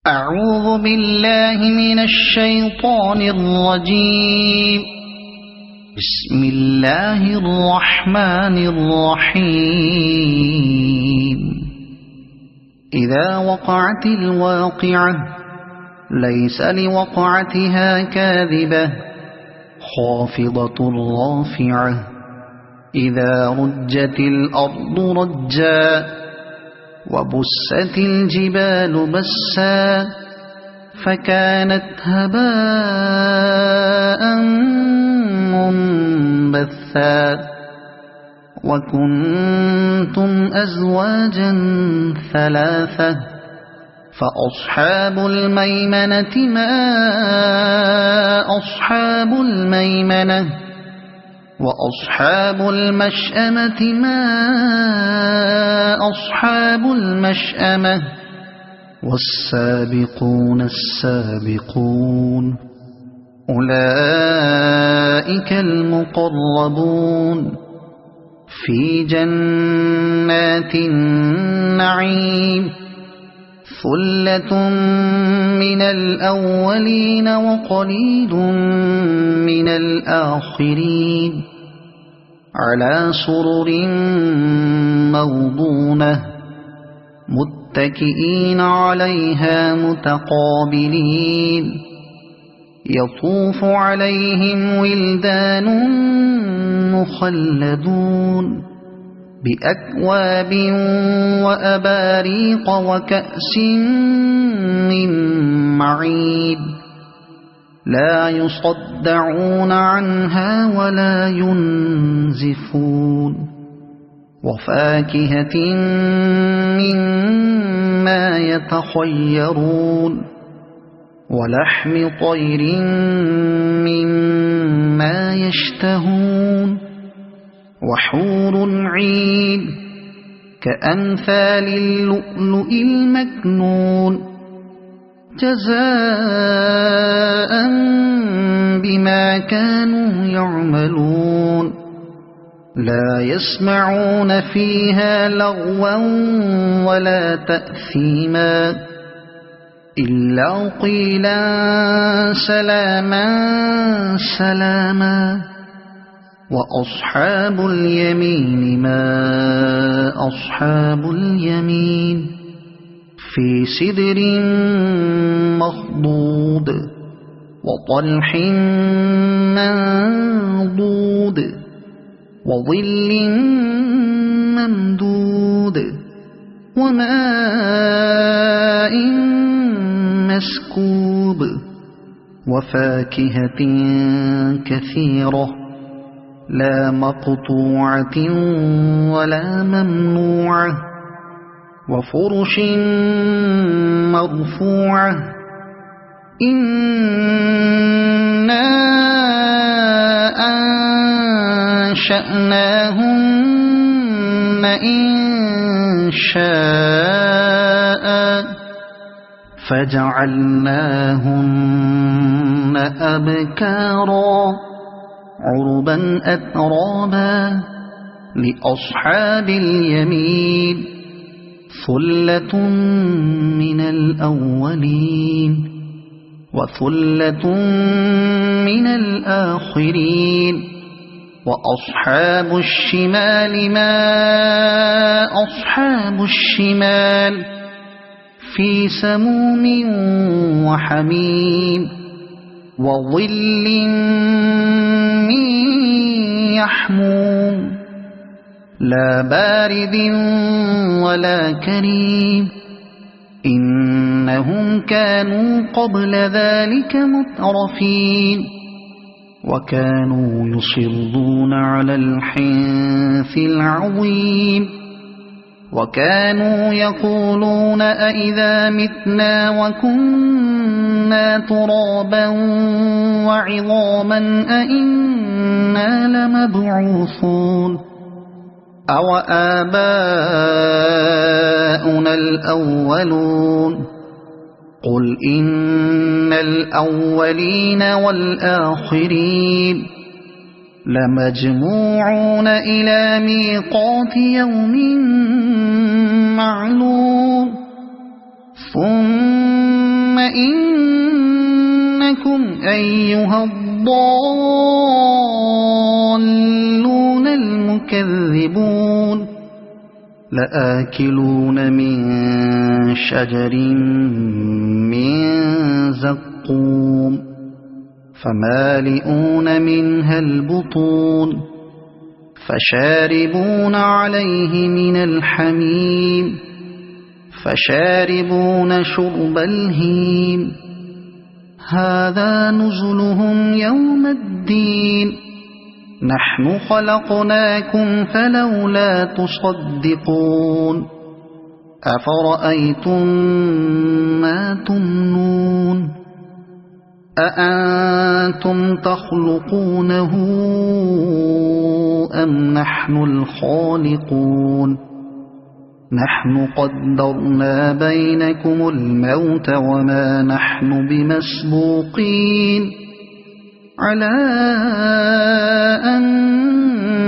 أعوذ بالله من الشيطان الرجيم. بسم الله الرحمن الرحيم. إذا وقعت الواقعة ليس لوقعتها كاذبة خافضة رافعة إذا رجت الأرض رجا وبست الجبال بسا فكانت هباء منبثا وكنتم أزواجا ثلاثة فأصحاب الميمنة ما أصحاب الميمنة وأصحاب المشأمة ما أصحاب المشأمة والسابقون السابقون أولئك المقربون في جنات النعيم ثلة من الأولين وقليل من الآخرين على سرر موضونة متكئين عليها متقابلين يطوف عليهم ولدان مخلدون بأكواب وأباريق وكأس من معين لا يصدعون عنها ولا ينزفون وفاكهة مما يتخيرون ولحم طير مما يشتهون وحور عين كأمثال اللؤلؤ المكنون جزاء بما كانوا يعملون لا يسمعون فيها لغوا ولا تأثيما إلا قيلا سلاما سلاما وأصحاب اليمين ما أصحاب اليمين في سدر مخضود وطلح منضود وظل ممدود وماء مسكوب وفاكهة كثيرة لا مقطوعة ولا ممنوعة وفرش مرفوعة إنا أنشأناهن إنشاء فجعلناهن أبكارا عربا أترابا لأصحاب اليمين ثلة من الأولين وثلة من الآخرين وأصحاب الشمال ما أصحاب الشمال في سموم وحميم وظل من يحموم لا بارد ولا كريم إنهم كانوا قبل ذلك مترفين وكانوا يصرون على الحنث العظيم وكانوا يقولون أئذا متنا وكنا ترابا وعظاما أئنا لمبعوثون أو آباؤنا الأولون قل إن الأولين والآخرين لمجموعون إلى ميقات يوم معلوم ثم إنكم أيها الضالون المكذبون لآكلون من شجر من زقوم فمالئون منها البطون فشاربون عليه من الحميم فشاربون شرب الهيم هذا نزلهم يوم الدين نحن خلقناكم فلولا تصدقون أفرأيتم ما تمنون أأنتم تخلقونه أم نحن الخالقون نحن قدرنا بينكم الموت وما نحن بمسبوقين على أن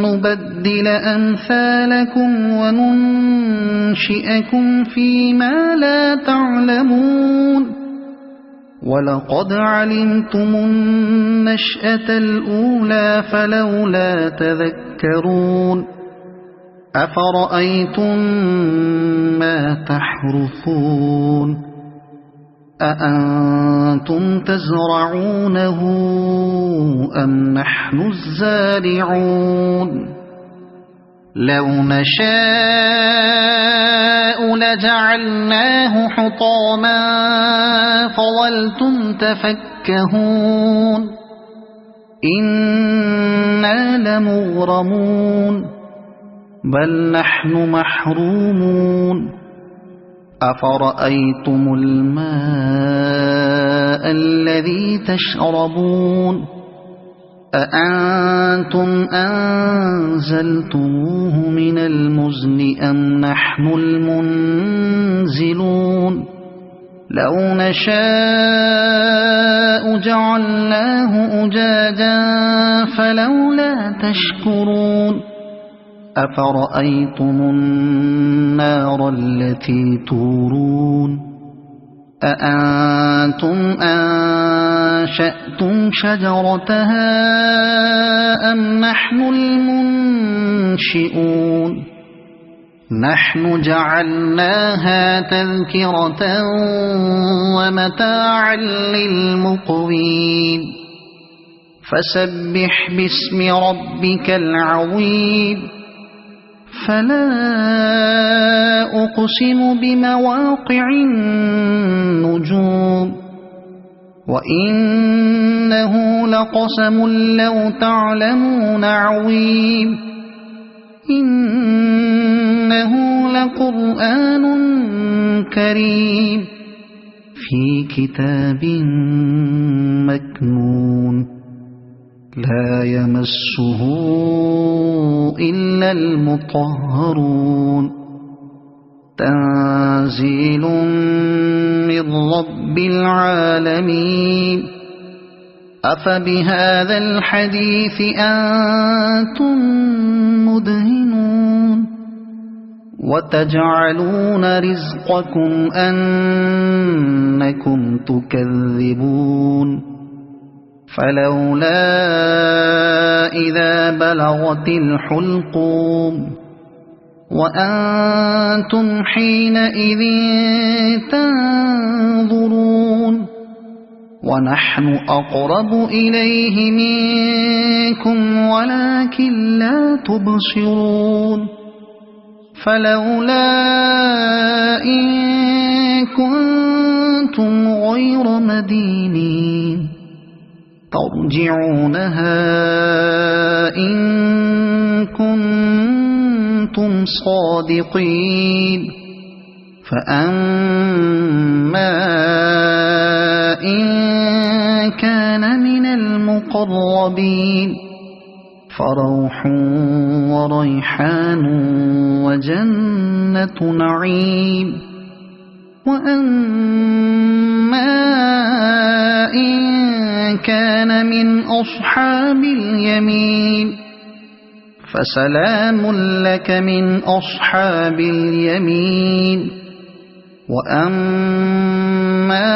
نبدل أمثالكم وننشئكم فيما لا تعلمون ولقد علمتم النشأة الأولى فلولا تذكرون أفرأيتم ما تحرثون أأنتم تزرعونه أم نحن الزارعون لو نشاء لجعلناه حطاما فظلتم تفكهون إنا لمغرمون بل نحن محرومون أفرأيتم الماء الذي تشربون أأنتم أنزلتموه من المزن أم نحن المنزلون لو نشاء جعلناه أجاجا فلولا تشكرون أفرأيتم النار التي تورون أأنتم أنشأتم شجرتها أم نحن المنشئون نحن جعلناها تذكرة ومتاعا للمقوين فسبح باسم ربك العظيم فلا أقسم بمواقع النجوم وإنه لقسم لو تعلمون عظيم إنه لقرآن كريم في كتاب مكنون لا يمسه إلا المطهرون تنزيل من رب العالمين أفبهذا الحديث أنتم مدهنون وتجعلون رزقكم أنكم تكذبون فلولا إذا بلغت الحلقوم وأنتم حينئذ تنظرون ونحن أقرب إليه منكم ولكن لا تبصرون فلولا إن كنتم غير مدينين ترجعونها إن كنتم صادقين فأما إن كان من المقربين فروح وريحان وجنة نعيم وأما إن كان من أصحاب اليمين فسلام لك من أصحاب اليمين وأما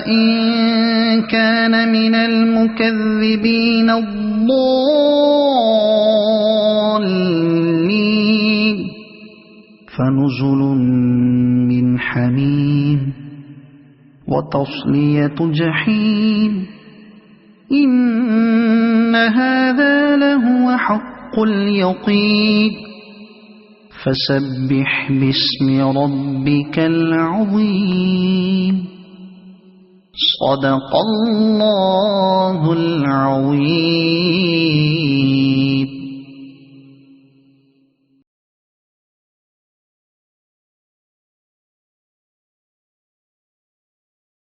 إن كان من المكذبين الضالين فنزل من حميم وتصلية جحيم إن هذا لهو حق اليقين فسبح باسم ربك العظيم صدق الله العظيم.